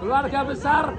Keluarga besar.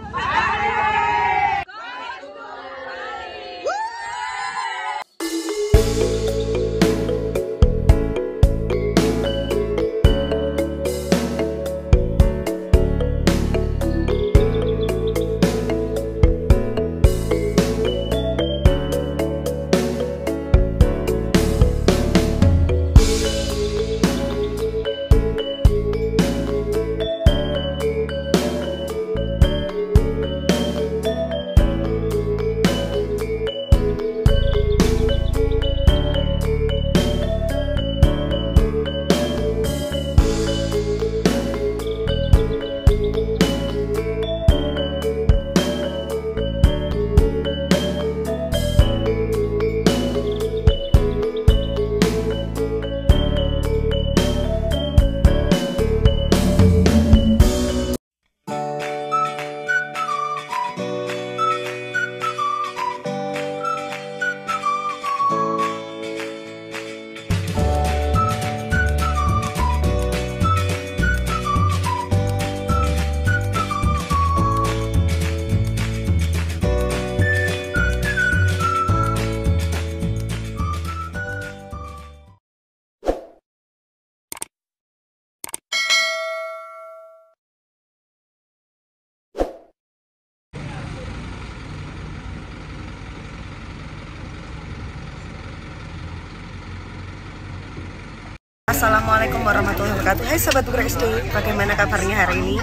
Assalamualaikum warahmatullahi wabarakatuh. Hai sahabat Guru SD, bagaimana kabarnya hari ini?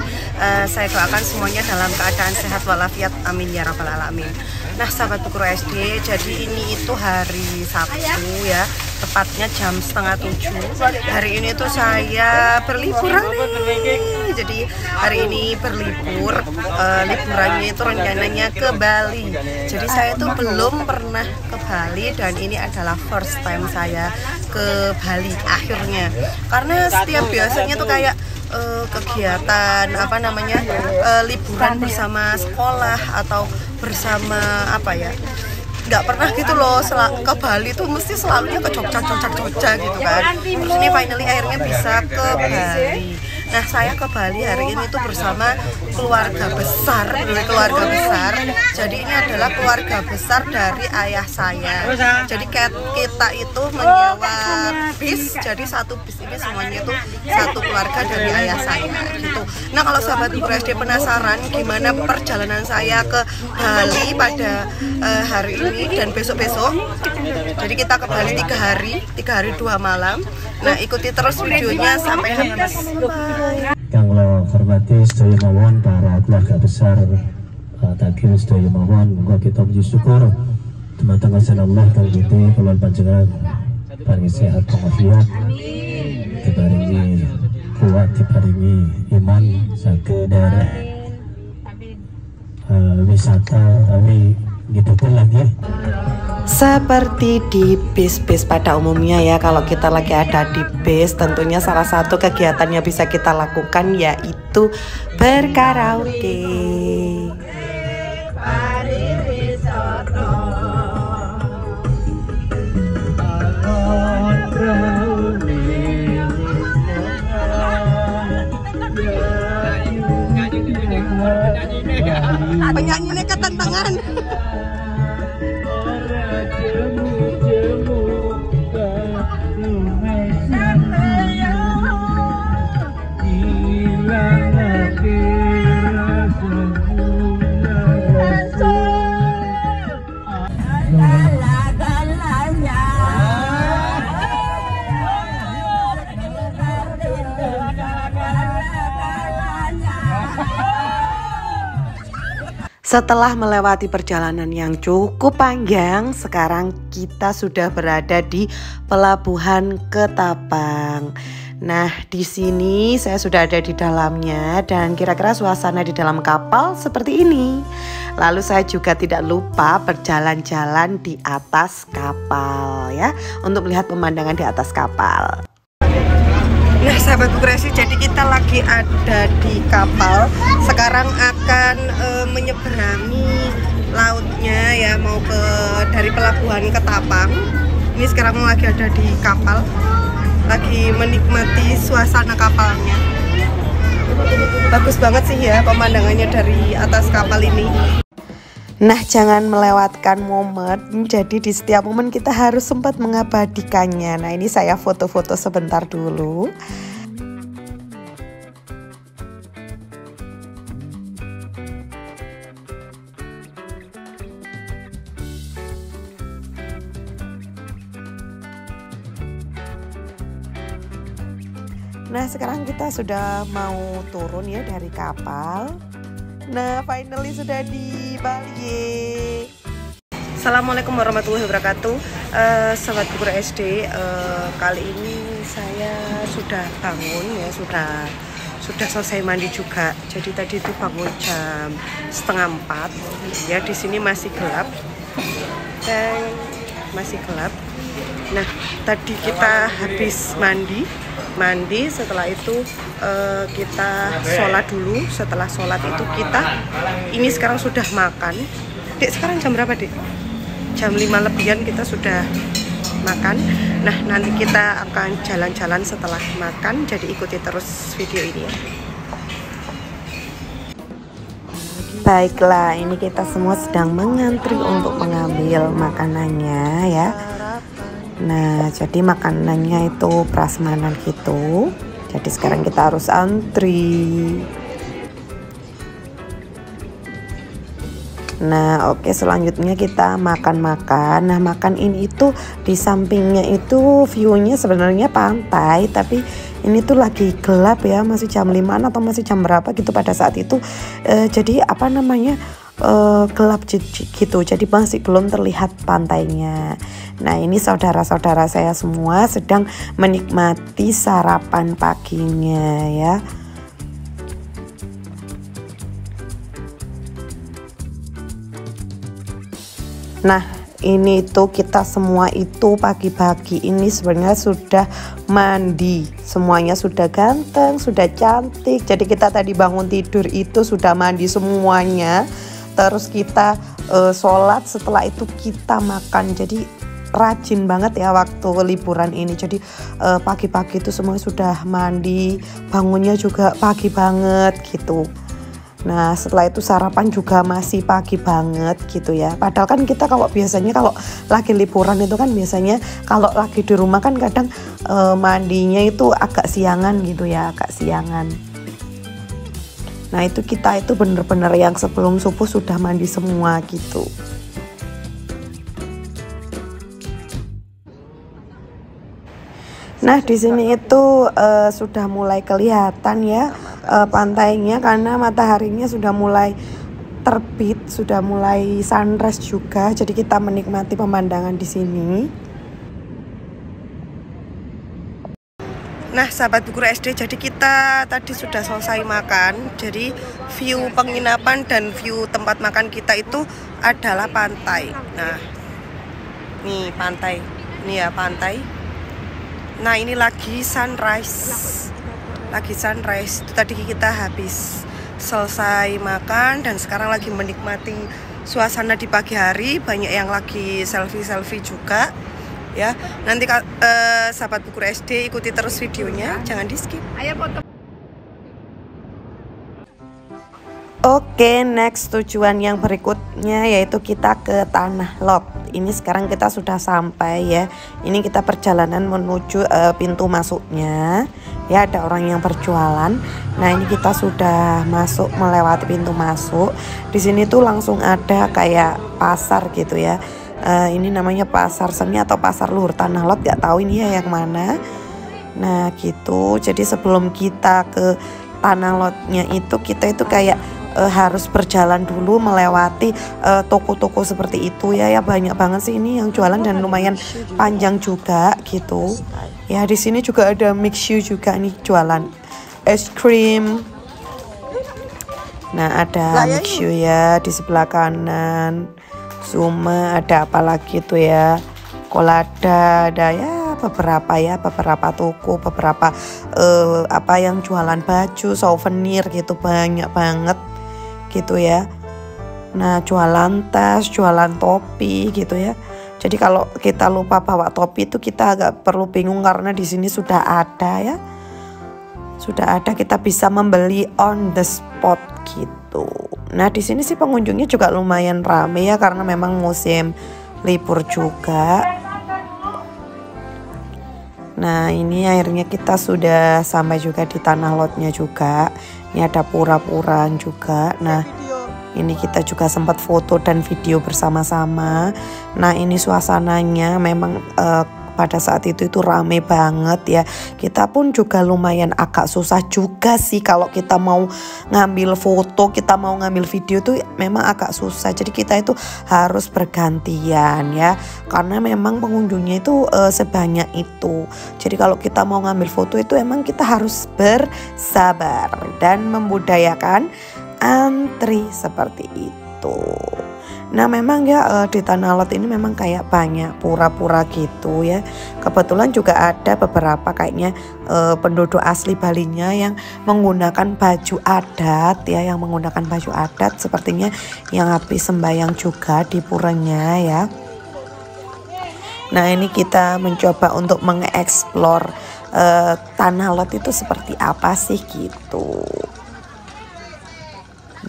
Saya doakan semuanya dalam keadaan sehat walafiat, amin ya rabbal alamin. Nah sahabat Guru SD, jadi ini itu hari Sabtu ya, tepatnya jam 6:30. Hari ini tuh saya berliburan nih. Jadi hari ini berlibur, liburannya itu rencananya ke Bali. Jadi saya tuh belum pernah ke Bali dan ini adalah first time saya ke Bali akhirnya, karena setiap biasanya tuh kayak kegiatan apa namanya liburan bersama sekolah atau bersama apa ya, nggak pernah gitu loh ke Bali tuh mesti selalunya ke Jogja gitu kan. Terus ini finally akhirnya bisa ke Bali. Nah saya ke Bali hari ini tuh bersama keluarga besar. Jadi ini adalah keluarga besar dari ayah saya. Jadi kita itu menyewa bis. Jadi satu bis ini semuanya itu satu keluarga dari ayah saya gitu. Nah kalau sahabat Guru SD penasaran gimana perjalanan saya ke Bali pada hari ini dan besok-besok. Jadi kita ke Bali 3 hari 2 malam. Nah ikuti terus videonya sampai habis. Yang lo hormati sedaya mawon para keluarga besar takdir sedaya mawon, moga kita puji syukur dumateng Allah kang Gusti kula panjenengan paringi sehat walafiat, diparingi kuat, diparingi iman saking daerah wisata gitu lagi. Seperti di bis-bis pada umumnya ya, kalau kita lagi ada di bis tentunya salah satu kegiatan yang bisa kita lakukan yaitu berkaraoke. Penyanyinya ketentangan. Setelah melewati perjalanan yang cukup panjang, sekarang kita sudah berada di Pelabuhan Ketapang. Nah, di sini saya sudah ada di dalamnya dan kira-kira suasana di dalam kapal seperti ini. Lalu saya juga tidak lupa berjalan-jalan di atas kapal ya, untuk melihat pemandangan di atas kapal. Nah sahabat Guru, jadi kita lagi ada di kapal. Sekarang akan menyeberangi lautnya ya, mau ke dari Pelabuhan Ketapang. Ini sekarang lagi ada di kapal, lagi menikmati suasana kapalnya. Bagus banget sih ya pemandangannya dari atas kapal ini. Nah, jangan melewatkan momen. Jadi di setiap momen kita harus sempat mengabadikannya. Nah, ini saya foto-foto sebentar dulu. Nah, sekarang kita sudah mau turun ya dari kapal. Nah, finally sudah di Bali. Assalamualaikum warahmatullahi wabarakatuh. Sobat Bukur SD, kali ini saya sudah bangun ya, sudah selesai mandi juga. Jadi tadi itu bangun jam 3:30 ya. Di sini masih gelap dan masih gelap. Nah, tadi kita habis mandi, setelah itu kita sholat dulu. Setelah sholat itu kita ini sekarang sudah makan. Dek, sekarang jam berapa, Dek? Jam 5 lebihan kita sudah makan. Nah, nanti kita akan jalan-jalan setelah makan, jadi ikuti terus video ini ya. Baiklah, ini kita semua sedang mengantri untuk mengambil makanannya ya. Nah, jadi makanannya itu prasmanan gitu. Jadi sekarang kita harus antri. Nah, oke, selanjutnya kita makan-makan. Nah, makan ini itu di sampingnya itu view-nya sebenarnya pantai, tapi ini tuh lagi gelap ya, masih jam 5 atau masih jam berapa gitu pada saat itu. Jadi apa namanya? Gelap gitu, jadi masih belum terlihat pantainya. Nah, ini saudara-saudara saya semua sedang menikmati sarapan paginya ya. Nah, ini tuh kita semua itu pagi-pagi ini sebenarnya sudah mandi. Semuanya sudah ganteng, sudah cantik. Jadi kita tadi bangun tidur itu sudah mandi semuanya. Terus kita sholat, setelah itu kita makan. Jadi rajin banget ya waktu liburan ini. Jadi pagi-pagi itu semua sudah mandi, bangunnya juga pagi banget gitu. Nah, setelah itu sarapan juga masih pagi banget gitu ya. Padahal kan kita kalau biasanya kalau lagi liburan itu kan biasanya kalau lagi di rumah kan kadang mandinya itu agak siangan gitu ya, agak siangan. Nah, itu kita itu bener-bener yang sebelum subuh sudah mandi semua gitu. Nah, di sini itu sudah mulai kelihatan ya pantainya karena mataharinya sudah mulai terbit, sudah mulai sunrise juga. Jadi kita menikmati pemandangan di sini. Nah, sahabat Bukur SD, jadi kita tadi sudah selesai makan. Jadi view penginapan dan view tempat makan kita itu adalah pantai. Nah, nih pantai, ini ya pantai. Nah, ini lagi sunrise. Tadi kita habis selesai makan dan sekarang lagi menikmati suasana di pagi hari. Banyak yang lagi selfie juga ya. Nanti sahabat Bukur SD ikuti terus videonya, jangan di skip. Oke, next tujuan yang berikutnya yaitu kita ke Tanah Lot. Ini sekarang kita sudah sampai ya. Ini kita perjalanan menuju pintu masuknya. Ya, ada orang yang berjualan. Nah, ini kita sudah masuk, melewati pintu masuk. Di sini tuh langsung ada kayak pasar gitu ya. Ini namanya pasar seni atau pasar luhur Tanah Lot, gak tahu ini ya yang mana. Nah, gitu. Jadi sebelum kita ke Tanah Lotnya itu kita itu kayak harus berjalan dulu melewati toko-toko seperti itu ya. Banyak banget sih ini yang jualan dan lumayan panjang juga gitu ya. Di sini juga ada mixu juga nih jualan es krim. Nah, ada mixu ya di sebelah kanan. Zuma, ada apa lagi tuh ya, Kolada, ada ya beberapa toko, beberapa apa yang jualan baju, souvenir gitu, banyak banget gitu ya. Nah, jualan tas, jualan topi gitu ya. Jadi kalau kita lupa bawa topi itu kita agak perlu bingung karena di sini sudah ada ya. sudah ada, kita bisa membeli on the spot gitu. Nah di sini sih pengunjungnya juga lumayan rame ya, karena memang musim libur juga. Nah ini akhirnya kita sudah sampai juga di tanah lotnya juga. Ini ada pura-puraan juga. Nah ini kita juga sempat foto dan video bersama-sama. Nah ini suasananya memang pada saat itu rame banget ya. Kita pun juga lumayan agak susah juga sih kalau kita mau ngambil foto, kita mau ngambil video tuh memang agak susah. Jadi kita itu harus bergantian ya, karena memang pengunjungnya itu sebanyak itu. Jadi kalau kita mau ngambil foto itu emang kita harus bersabar dan membudayakan antri seperti itu. Nah memang ya di Tanah Lot ini memang kayak banyak pura-pura gitu ya. Kebetulan juga ada beberapa kayaknya penduduk asli Balinya yang menggunakan baju adat ya, yang menggunakan baju adat sepertinya yang habis sembahyang juga di puranya ya. Nah ini kita mencoba untuk mengeksplor Tanah Lot itu seperti apa sih gitu.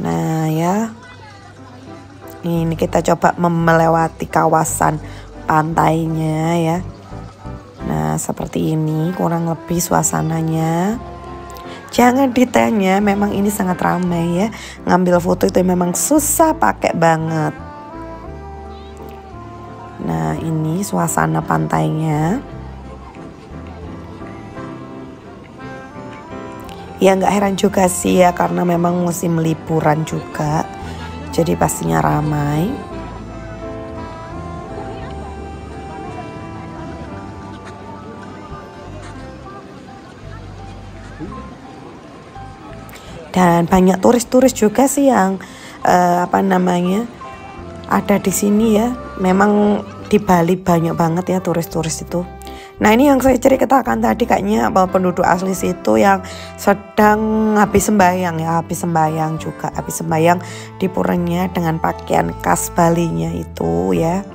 Nah ya, ini kita coba melewati kawasan pantainya ya. Nah seperti ini kurang lebih suasananya. Jangan ditanya, memang ini sangat ramai ya. Ngambil foto itu memang susah pakai banget. Nah ini suasana pantainya. Ya nggak heran juga sih ya, karena memang musim liburan juga. Jadi pastinya ramai. Dan banyak turis-turis juga sih yang ada di sini ya. Memang di Bali banyak banget ya turis-turis itu. Nah ini yang saya ceritakan tadi kayaknya penduduk asli situ yang sedang habis sembahyang ya, habis sembahyang di puranya dengan pakaian khas Balinya itu ya.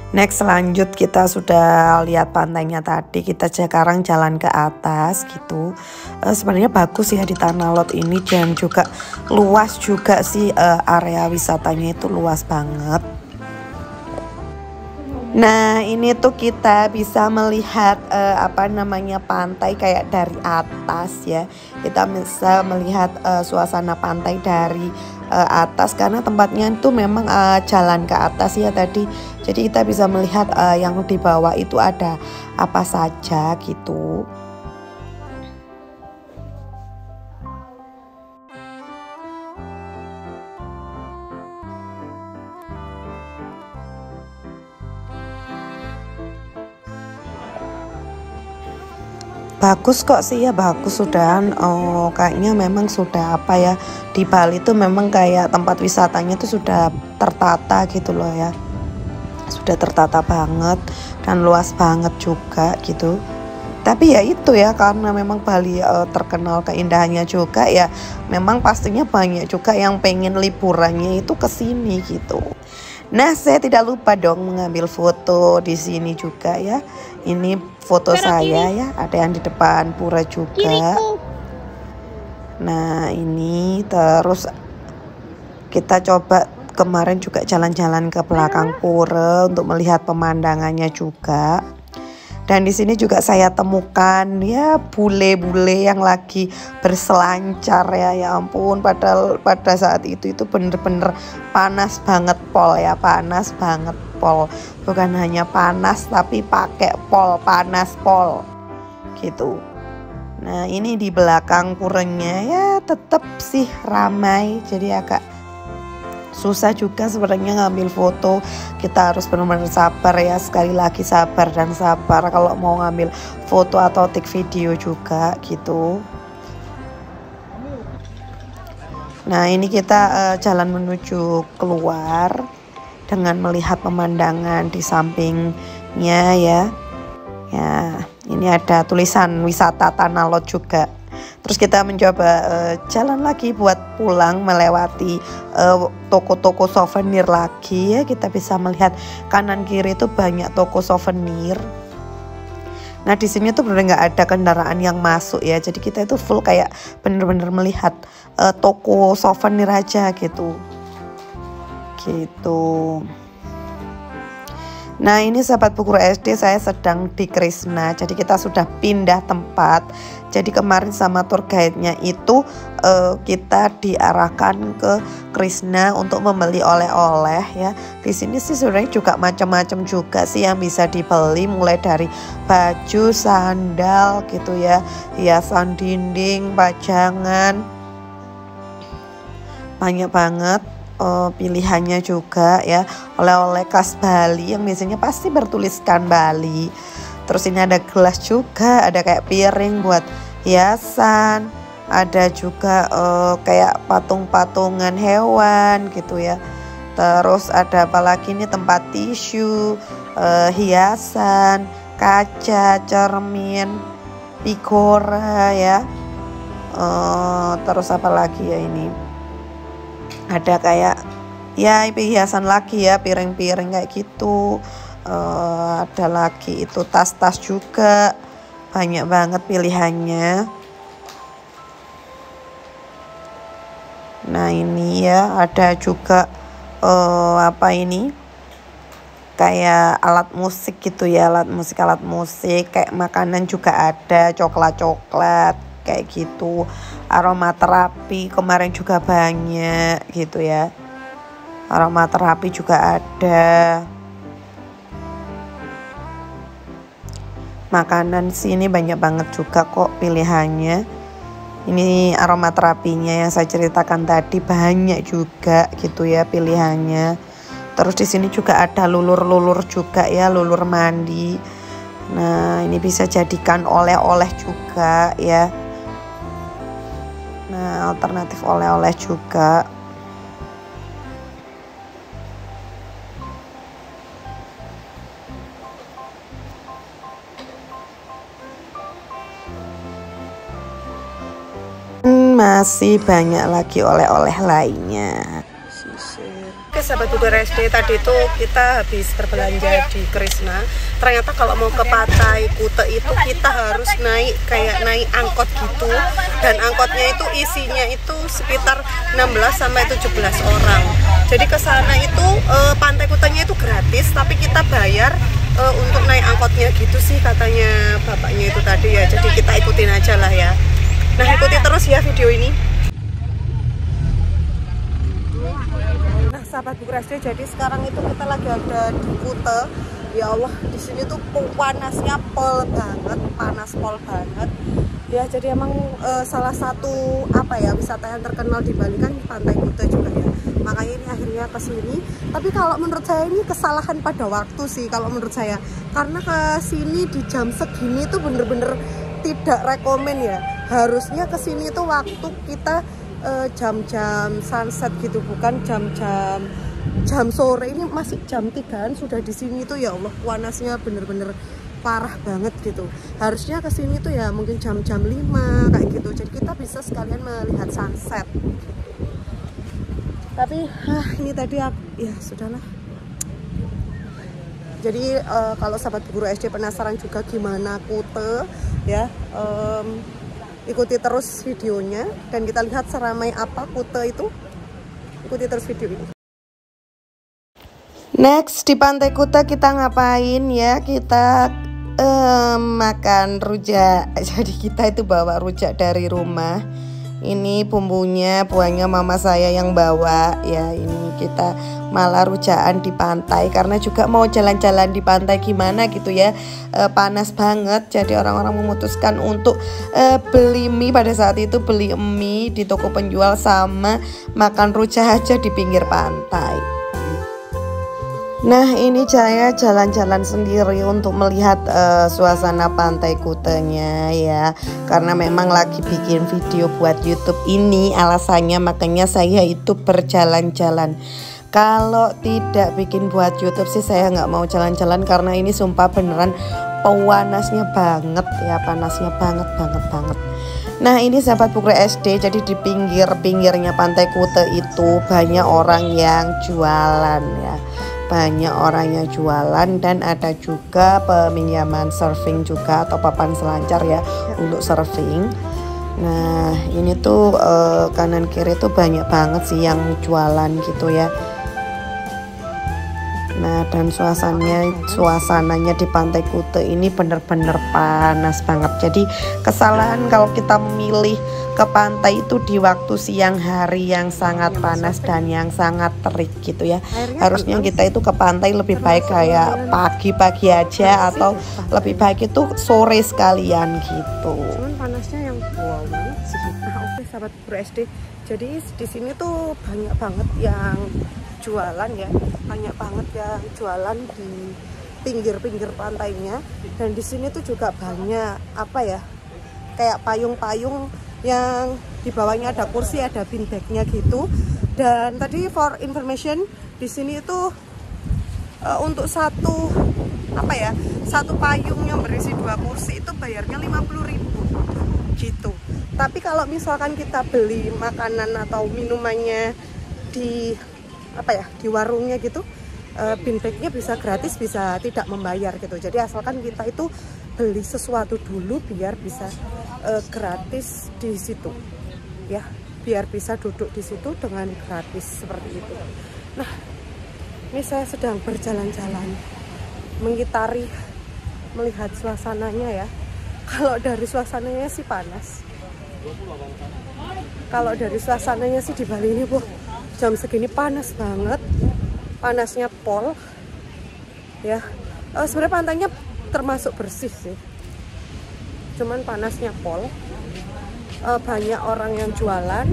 Next lanjut, kita sudah lihat pantainya tadi, kita sekarang jalan ke atas gitu. Sebenarnya bagus ya di Tanah Lot ini, dan juga luas juga sih, area wisatanya itu luas banget. Nah ini tuh kita bisa melihat pantai kayak dari atas ya. Kita bisa melihat suasana pantai dari atas, karena tempatnya itu memang jalan ke atas ya tadi. Jadi kita bisa melihat yang di bawah itu ada apa saja gitu. Bagus kok sih ya, bagus sudah. Kayaknya memang sudah di Bali itu memang kayak tempat wisatanya itu sudah tertata gitu loh ya. Sudah tertata banget dan luas banget juga gitu. Tapi ya itu ya, karena memang Bali terkenal keindahannya juga ya, memang pastinya banyak juga yang pengen liburannya itu ke sini gitu. Nah, saya tidak lupa dong mengambil foto di sini juga ya. Ini foto saya ya, ada yang di depan pura juga. Nah, ini terus kita coba kemarin juga jalan-jalan ke belakang pura untuk melihat pemandangannya juga. Dan di sini juga saya temukan ya bule-bule yang lagi berselancar ya. Ya ampun, padahal pada saat itu bener-bener panas banget pol ya, panas banget pol. Bukan hanya panas tapi pakai pol, panas pol gitu. Nah ini di belakang puranya ya tetap sih ramai, jadi agak susah juga sebenarnya ngambil foto. Kita harus benar-benar sabar ya, sekali lagi sabar dan sabar kalau mau ngambil foto atau take video juga gitu. Nah ini kita jalan menuju keluar dengan melihat pemandangan di sampingnya ya. Ya ini ada tulisan wisata Tanah Lot juga. Terus kita mencoba jalan lagi buat pulang, melewati toko-toko souvenir lagi ya. Kita bisa melihat kanan kiri itu banyak toko souvenir. Nah di sini tuh bener nggak ada kendaraan yang masuk ya, jadi kita itu full kayak bener-bener melihat toko souvenir aja gitu. Nah ini sahabat Guru SD, saya sedang di Krishna, jadi kita sudah pindah tempat. Jadi kemarin sama tour guide-nya itu kita diarahkan ke Krishna untuk membeli oleh-oleh ya. Di sini sih sebenarnya juga macam-macam juga sih yang bisa dibeli, mulai dari baju, sandal gitu ya, hiasan dinding, pajangan, banyak banget. Pilihannya juga ya, oleh-oleh khas Bali yang biasanya pasti bertuliskan Bali. Terus ini ada gelas juga, ada kayak piring buat hiasan, ada juga kayak patung-patungan hewan gitu ya. Terus ada apa lagi nih, tempat tisu, hiasan, kaca, cermin, pigora ya. Terus apa lagi ya ini? Ada kayak ya hiasan lagi ya, piring-piring kayak gitu. Ada lagi itu tas-tas juga, banyak banget pilihannya. Nah ini ya ada juga apa ini, kayak alat musik gitu ya, alat musik kayak makanan juga ada, coklat kayak gitu. Aromaterapi kemarin juga banyak gitu ya, aromaterapi juga ada. Makanan sini banyak banget juga kok pilihannya. Ini aromaterapinya yang saya ceritakan tadi banyak juga gitu ya pilihannya. Terus di sini juga ada lulur-lulur juga ya, lulur mandi. Nah ini bisa jadikan oleh-oleh juga ya. Nah alternatif oleh-oleh juga. Masih banyak lagi oleh-oleh lainnya. Oke sahabat Guru SD, tadi itu kita habis berbelanja di Krishna. Ternyata kalau mau ke Pantai Kuta itu kita harus naik angkot gitu. Dan angkotnya itu isinya itu sekitar 16-17 orang. Jadi ke sana itu Pantai Kutanya itu gratis, tapi kita bayar untuk naik angkotnya gitu sih katanya bapaknya itu tadi ya. Jadi kita ikutin aja lah ya. Nah ikuti terus ya video ini. Nah sahabat Guru SD, jadi sekarang itu kita lagi ada di Kuta. Ya Allah, di sini tuh panasnya pol banget, panas pol banget. Ya jadi emang salah satu wisata yang terkenal di Bali kan Pantai Kuta juga ya. Makanya ini akhirnya ke sini. Tapi kalau menurut saya ini kesalahan pada waktu sih kalau menurut saya. Karena ke sini di jam segini tuh bener-bener tidak rekomen ya. Harusnya ke sini tuh waktu kita jam-jam sunset gitu, bukan jam sore. Ini masih jam 3-an sudah di sini tuh ya Allah, panasnya bener-bener parah banget gitu. Harusnya ke sini tuh ya mungkin jam-jam 5 kayak gitu. Jadi kita bisa sekalian melihat sunset. Tapi ini tadi ya sudahlah. Jadi kalau sahabat Guru SD penasaran juga gimana Kuta ya, ikuti terus videonya dan kita lihat seramai apa Kuta itu. Ikuti terus video ini. Next di Pantai Kuta kita ngapain ya? Kita makan rujak. Jadi kita itu bawa rujak dari rumah. Ini bumbunya, buahnya mama saya yang bawa ya. Ini kita malah rujakan di pantai karena juga mau jalan-jalan di pantai gimana gitu ya. Panas banget, jadi orang-orang memutuskan untuk beli mie. Pada saat itu beli mie di toko penjual sama makan rujak aja di pinggir pantai. Nah ini saya jalan-jalan sendiri untuk melihat suasana Pantai Kutanya ya. Karena memang lagi bikin video buat YouTube ini alasannya, makanya saya itu berjalan-jalan. Kalau tidak bikin buat YouTube sih saya nggak mau jalan-jalan, karena ini sumpah beneran panasnya banget ya, panasnya banget. Nah ini sahabat Guru SD, jadi di pinggirnya Pantai Kuta itu banyak orang yang jualan ya. banyak orang yang jualan, dan ada juga peminjaman surfing juga atau papan selancar ya untuk surfing. Nah ini tuh kanan kiri tuh banyak banget sih yang jualan gitu ya. Nah dan suasananya di Pantai Kuta ini bener-bener panas banget. Jadi kesalahan kalau kita memilih ke pantai itu di waktu siang hari yang sangat panas dan yang sangat terik gitu ya. Harusnya kita itu ke pantai lebih baik kayak pagi-pagi aja atau lebih baik itu sore sekalian gitu. Cuman panasnya yang wow banget sih. Nah oke sahabat Guru SD, jadi di sini tuh banyak banget yang jualan ya, banyak banget yang jualan di pinggir-pinggir pantainya. Dan di sini tuh juga banyak apa ya, kayak payung-payung yang di bawahnya ada kursi, ada bin bagnya gitu. Dan tadi for information, di sini itu untuk satu payung yang berisi 2 kursi itu bayarnya 50.000 gitu. Tapi kalau misalkan kita beli makanan atau minumannya di warungnya gitu, bin bagnya bisa gratis, bisa tidak membayar gitu. Jadi asalkan kita itu beli sesuatu dulu biar bisa gratis di situ ya, biar bisa duduk di situ dengan gratis seperti itu. Nah ini saya sedang berjalan-jalan mengitari, melihat suasananya ya. Kalau dari suasananya sih panas, kalau dari suasananya sih di Bali ini jam segini panas banget, panasnya pol ya. Sebenarnya pantainya termasuk bersih sih, cuman panasnya pol. Banyak orang yang jualan,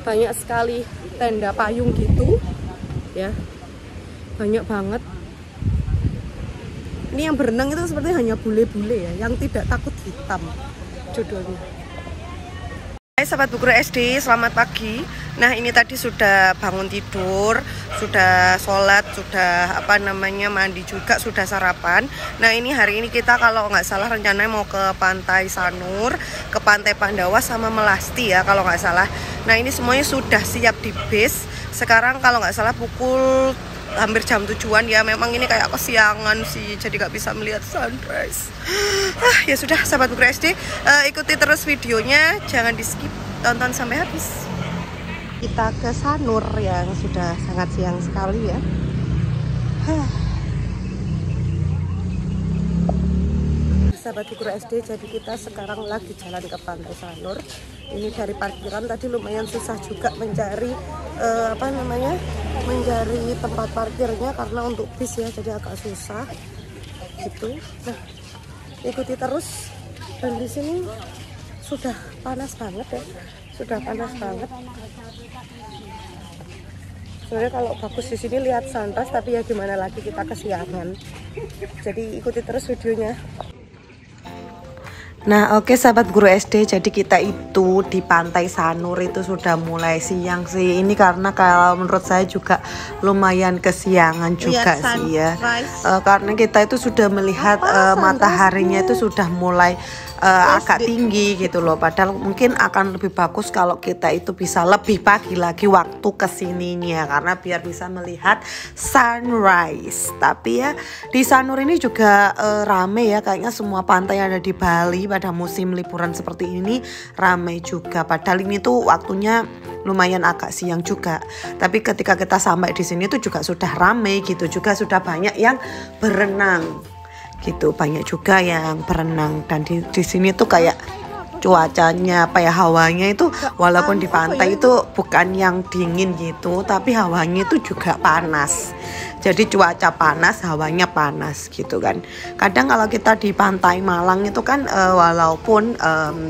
banyak sekali tenda payung gitu ya, banyak banget. Ini yang berenang itu sepertinya hanya bule-bule ya, yang tidak takut hitam judulnya. Hai sahabat Bu Guru SD, selamat pagi. Nah ini tadi sudah bangun tidur, sudah sholat, sudah mandi juga, sudah sarapan. Nah ini hari ini kita kalau nggak salah rencananya mau ke Pantai Sanur, ke Pantai Pandawa sama Melasti ya kalau nggak salah. Nah ini semuanya sudah siap di base. Sekarang kalau nggak salah pukul hampir jam 7-an ya. Memang ini kayak kesiangan sih, jadi nggak bisa melihat sunrise. Ya sudah sahabat Bu Guru SD, ikuti terus videonya, jangan di skip, tonton sampai habis. Kita ke Sanur yang sudah sangat siang sekali ya. Sahabat Bu Guru SD, jadi kita sekarang lagi jalan ke Pantai Sanur. Ini dari parkiran tadi lumayan susah juga mencari mencari tempat parkirnya karena untuk bis ya, jadi agak susah gitu. Nah ikuti terus, dan di sini sudah panas banget ya, sudah panas banget. Sebenarnya kalau bagus di sini lihat sunrise, tapi ya gimana lagi, kita kesiangan. Jadi ikuti terus videonya. Nah oke sahabat Guru SD, jadi kita itu di Pantai Sanur itu sudah mulai siang sih. Ini karena kalau menurut saya juga lumayan kesiangan juga sih ya, karena kita itu sudah melihat mataharinya itu sudah mulai agak tinggi gitu loh. Padahal mungkin akan lebih bagus kalau kita itu bisa lebih pagi lagi waktu kesininya, karena biar bisa melihat sunrise. Tapi ya di Sanur ini juga rame ya, kayaknya semua pantai yang ada di Bali pada musim liburan seperti ini ramai juga. Padahal ini tuh waktunya lumayan agak siang juga, tapi ketika kita sampai di sini tuh juga sudah ramai gitu, juga sudah banyak yang berenang gitu, banyak juga yang berenang. Dan di sini tuh kayak cuacanya hawanya itu walaupun di pantai itu bukan yang dingin gitu, tapi hawanya itu juga panas. Jadi cuaca panas, hawanya panas gitu kan. Kadang kalau kita di Pantai Malang itu kan walaupun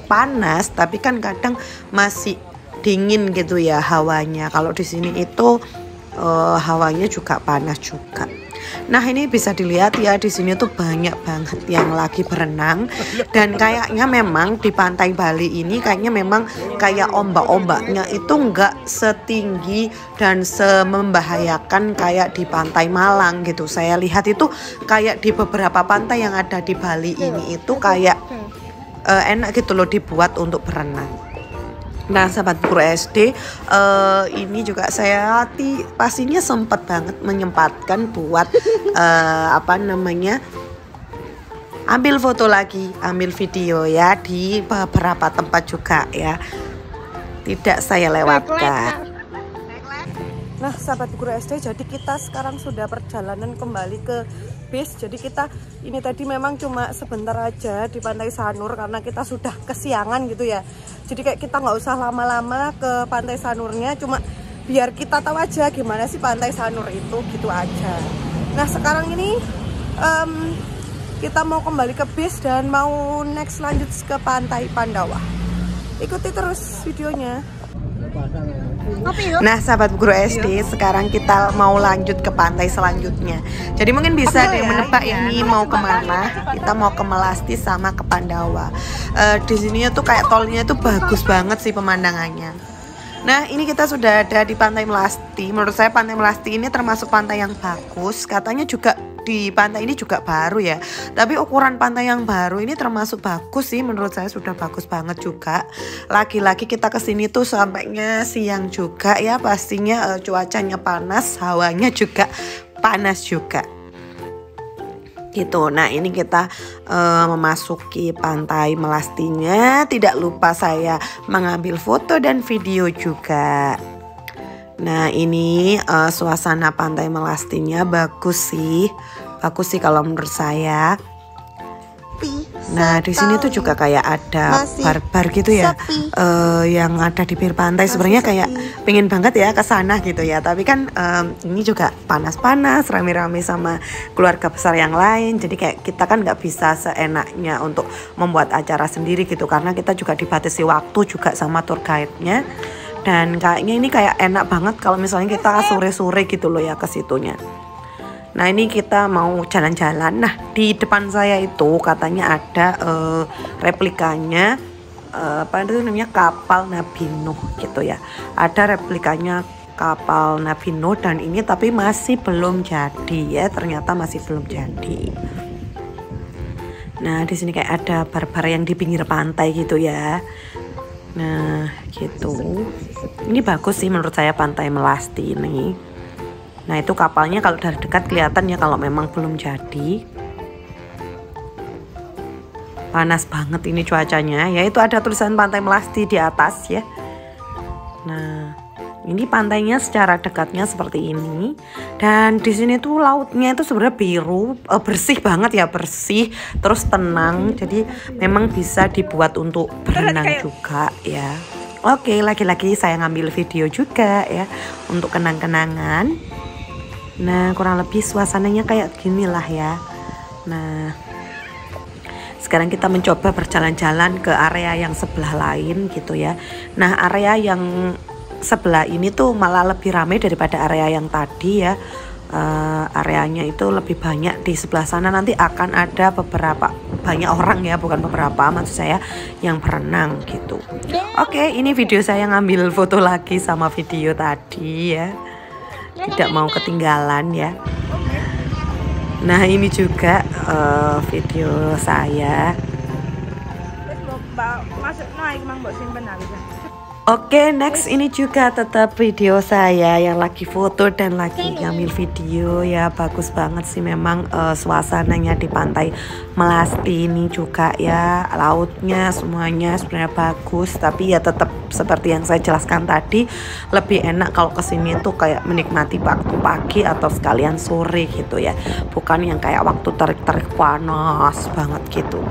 panas, tapi kan kadang masih dingin gitu ya hawanya. Kalau di sini itu hawanya juga panas juga. Nah ini bisa dilihat ya, di sini tuh banyak banget yang lagi berenang. Dan kayaknya memang di pantai Bali ini kayaknya memang kayak ombak-ombaknya itu nggak setinggi dan semembahayakan kayak di Pantai Malang gitu. Saya lihat itu kayak di beberapa pantai yang ada di Bali ini itu kayak enak gitu loh dibuat untuk berenang. Nah sahabat guru SD, ini juga saya pastinya sempat banget menyempatkan buat ambil foto lagi, ambil video ya di beberapa tempat juga ya, tidak saya lewatkan. Nah sahabat guru SD, jadi kita sekarang sudah perjalanan kembali ke bis. Jadi kita ini tadi memang cuma sebentar aja di Pantai Sanur karena kita sudah kesiangan gitu ya. Jadi kayak kita nggak usah lama-lama ke Pantai Sanurnya, cuma biar kita tahu aja gimana sih Pantai Sanur itu, gitu aja. Nah sekarang ini kita mau kembali ke bis dan mau next lanjut ke Pantai Pandawa. Ikuti terus videonya. Nah sahabat guru SD, sekarang kita mau lanjut ke pantai selanjutnya. Jadi mungkin bisa deh menebak ini mau kemana. Kita mau ke Melasti sama ke Pandawa. Di sini tuh kayak tolnya tuh bagus banget sih pemandangannya. Nah ini kita sudah ada di Pantai Melasti. Menurut saya Pantai Melasti ini termasuk pantai yang bagus. Katanya juga di pantai ini juga baru ya, tapi ukuran pantai yang baru ini termasuk bagus sih, menurut saya sudah bagus banget juga. Lagi-lagi kita kesini tuh sampainya siang juga ya, pastinya cuacanya panas, hawanya juga panas juga gitu. Nah ini kita memasuki Pantai Melastinya, tidak lupa saya mengambil foto dan video juga. Nah ini suasana Pantai Melastinya bagus sih kalau menurut saya. Nah di sini tuh juga kayak ada bar-bar gitu ya, yang ada di pinggir pantai. Sebenarnya kayak pengen banget ya ke sana gitu ya, tapi kan ini juga panas-panas, rame-rame sama keluarga besar yang lain. Jadi kayak kita kan nggak bisa seenaknya untuk membuat acara sendiri gitu, karena kita juga dibatasi waktu juga sama tour guide-nya. Dan kayaknya ini kayak enak banget kalau misalnya kita sore-sore gitu loh ya ke situnya. Nah ini kita mau jalan-jalan. Nah di depan saya itu katanya ada replikanya apa itu namanya, kapal Nabi Nuh gitu ya. Ada replikanya kapal Nabi Nuh dan ini tapi masih belum jadi ya, ternyata masih belum jadi. Nah di sini kayak ada bar-bar yang di pinggir pantai gitu ya. Nah gitu, ini bagus sih menurut saya Pantai Melasti ini. Nah itu kapalnya kalau dari dekat kelihatan ya kalau memang belum jadi. Panas banget ini cuacanya ya, itu ada tulisan Pantai Melasti di atas ya. Nah ini pantainya secara dekatnya seperti ini. Dan di sini tuh lautnya itu sebenarnya biru, bersih banget ya, bersih terus tenang. Jadi memang bisa dibuat untuk berenang juga ya. Oke, lagi-lagi saya ngambil video juga ya untuk kenang-kenangan. Nah kurang lebih suasananya kayak gini lah ya. Nah sekarang kita mencoba berjalan-jalan ke area yang sebelah lain gitu ya. Nah area yang sebelah ini tuh malah lebih ramai daripada area yang tadi ya. Areanya itu lebih banyak di sebelah sana, nanti akan ada banyak orang ya, bukan beberapa maksud saya, yang berenang gitu. Oke, ini video saya ngambil foto lagi sama video tadi ya, tidak mau ketinggalan ya. Nah ini juga video saya. Oke, next ini juga tetap video saya yang lagi foto dan lagi ngambil video ya. Bagus banget sih memang suasananya di Pantai Melasti ini juga ya. Lautnya semuanya sebenarnya bagus, tapi ya tetap seperti yang saya jelaskan tadi, lebih enak kalau kesini tuh kayak menikmati waktu pagi atau sekalian sore gitu ya, bukan yang kayak waktu terik-terik panas banget gitu.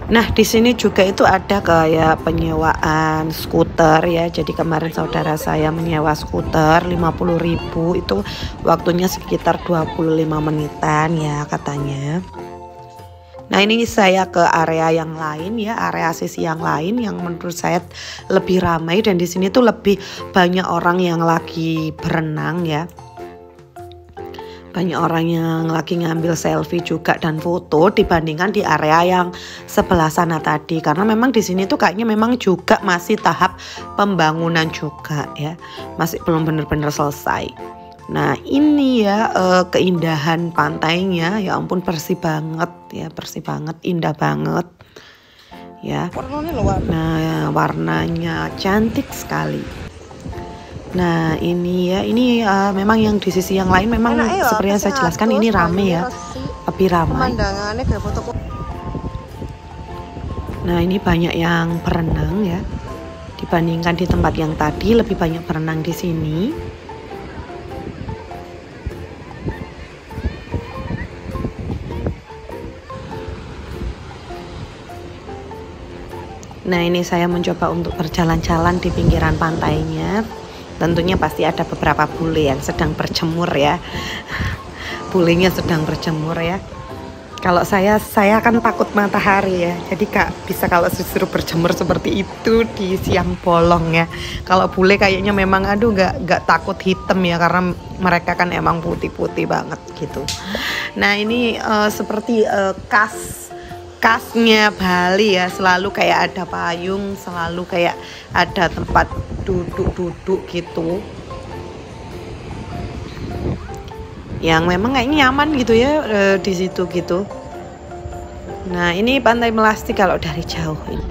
Nah di sini juga itu ada kayak penyewaan skuter ya. Jadi kemarin saudara saya menyewa skuter 50.000, itu waktunya sekitar 25 menitan ya katanya. Nah ini saya ke area yang lain ya, area sisi yang lain yang menurut saya lebih ramai, dan di sini tuh lebih banyak orang yang lagi berenang ya. Banyak orang yang lagi ngambil selfie juga dan foto dibandingkan di area yang sebelah sana tadi, karena memang di sini tuh kayaknya memang juga masih tahap pembangunan juga ya, masih belum benar-benar selesai. Nah ini ya keindahan pantainya, ya ampun bersih banget ya, bersih banget, indah banget ya. Nah warnanya cantik sekali. Nah ini ya, ini memang yang di sisi yang lain memang seperti yang saya jelaskan ini rame ya, lebih ramai. Nah ini banyak yang berenang ya, dibandingkan di tempat yang tadi lebih banyak berenang di sini. Nah ini saya mencoba untuk berjalan-jalan di pinggiran pantainya. Tentunya pasti ada beberapa bule yang sedang berjemur ya. Bulenya sedang berjemur ya. Kalau saya kan takut matahari ya. Jadi Kak bisa kalau disuruh berjemur seperti itu di siang bolong ya. Kalau bule kayaknya memang aduh nggak takut hitam ya, karena mereka kan emang putih-putih banget gitu. Nah ini seperti khasnya Bali ya, selalu kayak ada payung, selalu kayak ada tempat duduk-duduk gitu yang memang kayaknya nyaman gitu ya di situ gitu. Nah ini Pantai Melasti kalau dari jauh ini.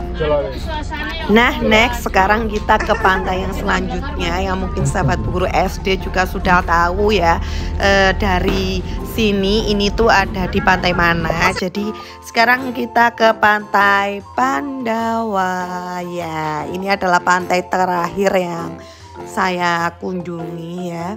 Nah next sekarang kita ke pantai yang selanjutnya yang mungkin sahabat guru SD juga sudah tahu ya, dari sini ini tuh ada di pantai mana. Jadi sekarang kita ke Pantai Pandawa ya. Ini adalah pantai terakhir yang saya kunjungi ya.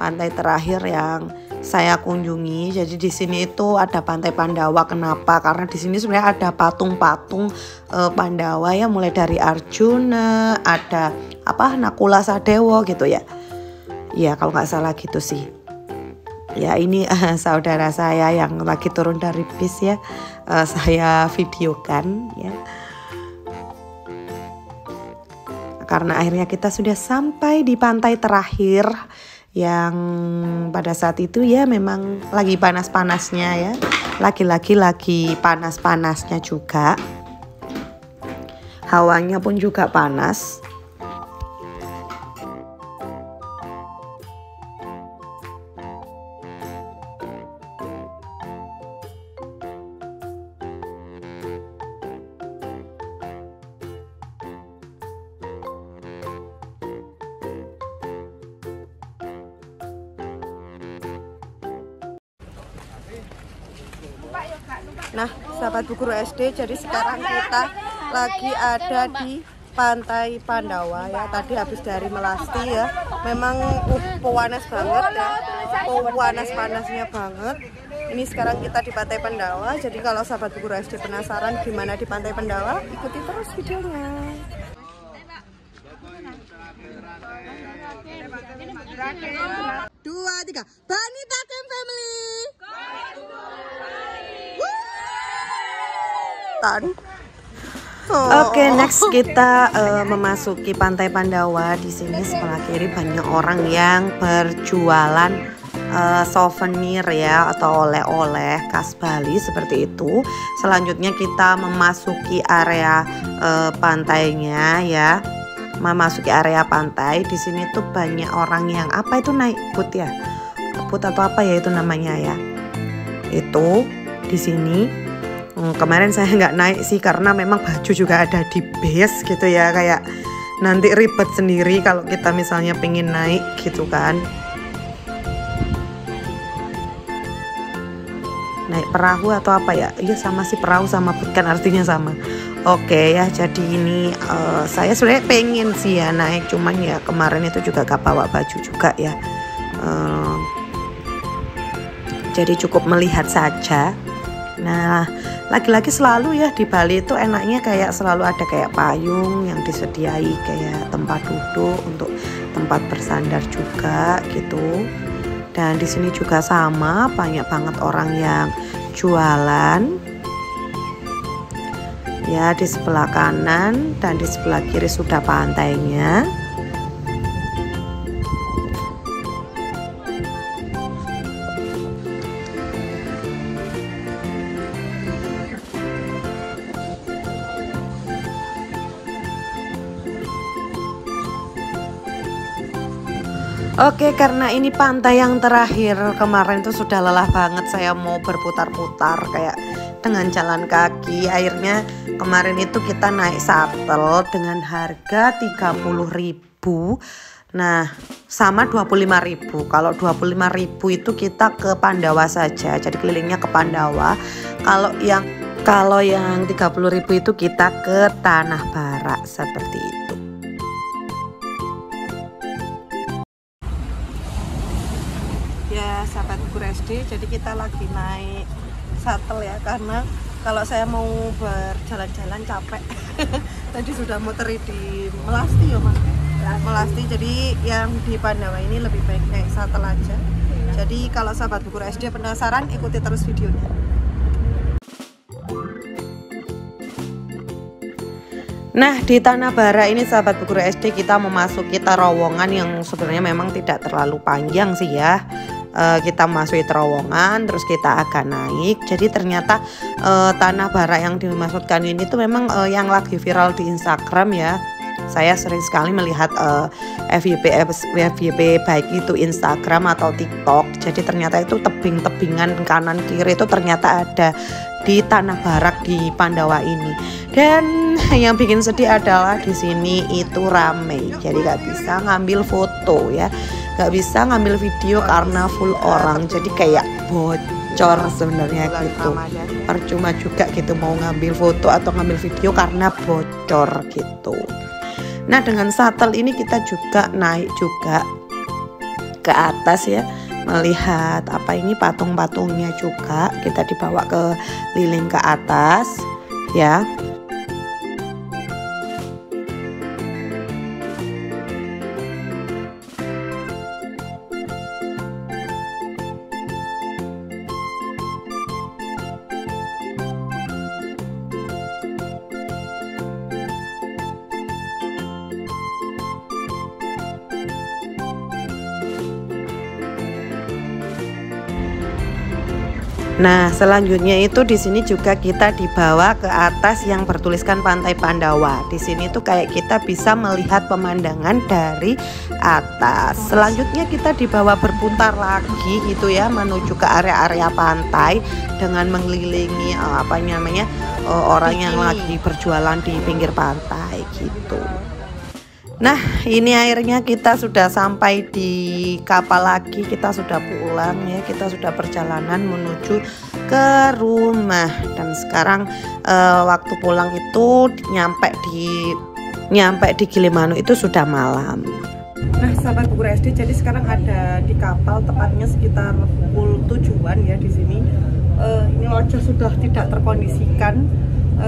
Pantai terakhir yang saya kunjungi. Jadi di sini itu ada Pantai Pandawa. Kenapa? Karena di sini sebenarnya ada patung-patung Pandawa ya, mulai dari Arjuna, ada Nakula Sadewo gitu ya. Ya kalau nggak salah gitu sih. Ya ini saudara saya yang lagi turun dari bis ya, saya videokan ya. Karena akhirnya kita sudah sampai di pantai terakhir yang pada saat itu ya memang lagi panas-panasnya ya, lagi panas-panasnya juga, hawanya pun juga panas. Nah, sahabat Bu Guru SD, jadi sekarang kita lagi ada di Pantai Pandawa ya. Tadi habis dari Melasti ya. Memang panas banget ya. Panas-panasnya banget. Ini sekarang kita di Pantai Pandawa. Jadi kalau sahabat Bu Guru SD penasaran gimana di Pantai Pandawa, ikuti terus videonya. Dua, tiga. Banita Camp Family. Oke, next kita memasuki Pantai Pandawa. Di sini sebelah kiri banyak orang yang berjualan souvenir ya, atau oleh-oleh khas Bali seperti itu. Selanjutnya kita memasuki area pantainya ya. Memasuki area pantai. Di sini tuh banyak orang yang naik boat ya. Boat atau apa ya itu namanya ya. Itu di sini. Kemarin saya nggak naik sih karena memang baju juga ada di base gitu ya, kayak nanti ribet sendiri kalau kita misalnya pengen naik gitu kan. Naik perahu atau apa ya? Iya sama sih, perahu sama boat kan artinya sama. Oke ya, jadi ini saya sebenarnya pengen sih ya naik, cuman ya kemarin itu juga gak bawa baju juga ya. Jadi cukup melihat saja. Nah, lagi-lagi selalu ya di Bali itu enaknya kayak selalu ada kayak payung yang disediai, kayak tempat duduk untuk tempat bersandar juga gitu. Dan di sini juga sama, banyak banget orang yang jualan. Ya, di sebelah kanan dan di sebelah kiri sudah pantainya. Oke, karena ini pantai yang terakhir kemarin itu sudah lelah banget, saya mau berputar-putar kayak dengan jalan kaki. Akhirnya kemarin itu kita naik shuttle dengan harga 30.000. Nah, sama 25.000. Kalau 25.000 itu kita ke Pandawa saja, jadi kelilingnya ke Pandawa. Kalau yang 30.000 itu kita ke Tanah Barak seperti itu. Ya sahabat Guru SD, jadi kita lagi naik shuttle ya, karena kalau saya mau berjalan-jalan capek. Tadi sudah muter di Melasti ya Mas, Melasti, jadi yang di Pandawa ini lebih baik naik shuttle aja. Jadi kalau sahabat Guru SD penasaran, ikuti terus videonya. Nah, di Tanah Barak ini sahabat Guru SD kita memasuki terowongan yang sebenarnya memang tidak terlalu panjang sih ya. Kita masuki terowongan, terus kita agak naik. Jadi ternyata Tanah Barak yang dimaksudkan ini tuh memang yang lagi viral di Instagram ya. Saya sering sekali melihat FYP baik itu Instagram atau TikTok. Jadi ternyata itu tebing-tebingan kanan kiri itu ternyata ada di Tanah Barak di Pandawa ini. Dan yang bikin sedih adalah di sini itu rame. Jadi gak bisa ngambil foto ya, gak bisa ngambil video karena full orang. Jadi kayak bocor sebenarnya gitu. Percuma juga gitu mau ngambil foto atau ngambil video karena bocor gitu. Nah, dengan shuttle ini kita juga naik juga ke atas ya, melihat apa ini patung-patungnya juga. Kita dibawa ke liling ke atas ya. Nah, selanjutnya itu di sini juga kita dibawa ke atas yang bertuliskan Pantai Pandawa. Di sini tuh kayak kita bisa melihat pemandangan dari atas. Selanjutnya kita dibawa berputar lagi gitu ya, menuju ke area-area pantai dengan mengelilingi orang yang lagi berjualan di pinggir pantai gitu. Nah, ini akhirnya kita sudah sampai di kapal lagi, kita sudah pulang ya, kita sudah perjalanan menuju ke rumah. Dan sekarang waktu pulang itu nyampe di Gilimanuk itu sudah malam. Nah, sahabat Guru SD, jadi sekarang ada di kapal, tepatnya sekitar pukul 7-an ya di sini. Ini Loca sudah tidak terkondisikan,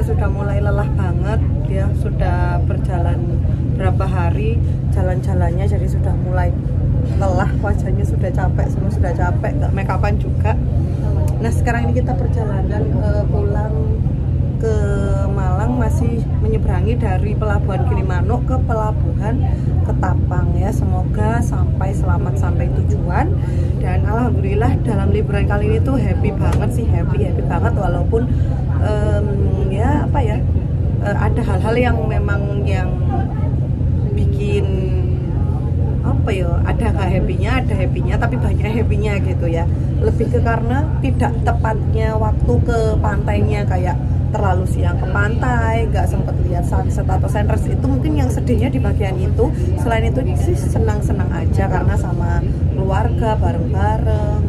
sudah mulai lelah banget ya, sudah berjalan berapa hari jalan-jalannya, jadi sudah mulai lelah, wajahnya sudah capek, semua sudah capek, gak make upan juga. Nah, sekarang ini kita perjalanan pulang ke Malang, masih menyeberangi dari pelabuhan Gilimanuk ke pelabuhan Ketapang ya. Semoga selamat sampai tujuan. Dan alhamdulillah dalam liburan kali ini tuh happy banget sih, happy banget, walaupun ada hal-hal yang memang yang bikin ada gak happy-nya, tapi banyak happy-nya gitu ya. Lebih ke karena tidak tepatnya waktu ke pantainya, kayak terlalu siang ke pantai, gak sempet lihat sunset atau sunrise. Itu mungkin yang sedihnya di bagian itu. Selain itu sih senang-senang aja karena sama keluarga bareng-bareng,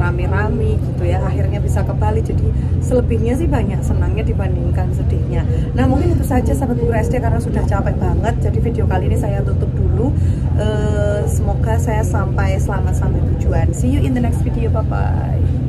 rame-rame gitu ya, akhirnya bisa ke Bali. Jadi selebihnya sih banyak senangnya dibandingkan sedihnya. Nah, mungkin itu saja sahabat Guru SD karena sudah capek banget. Jadi video kali ini saya tutup dulu. Semoga saya selamat sampai tujuan. See you in the next video, bye bye.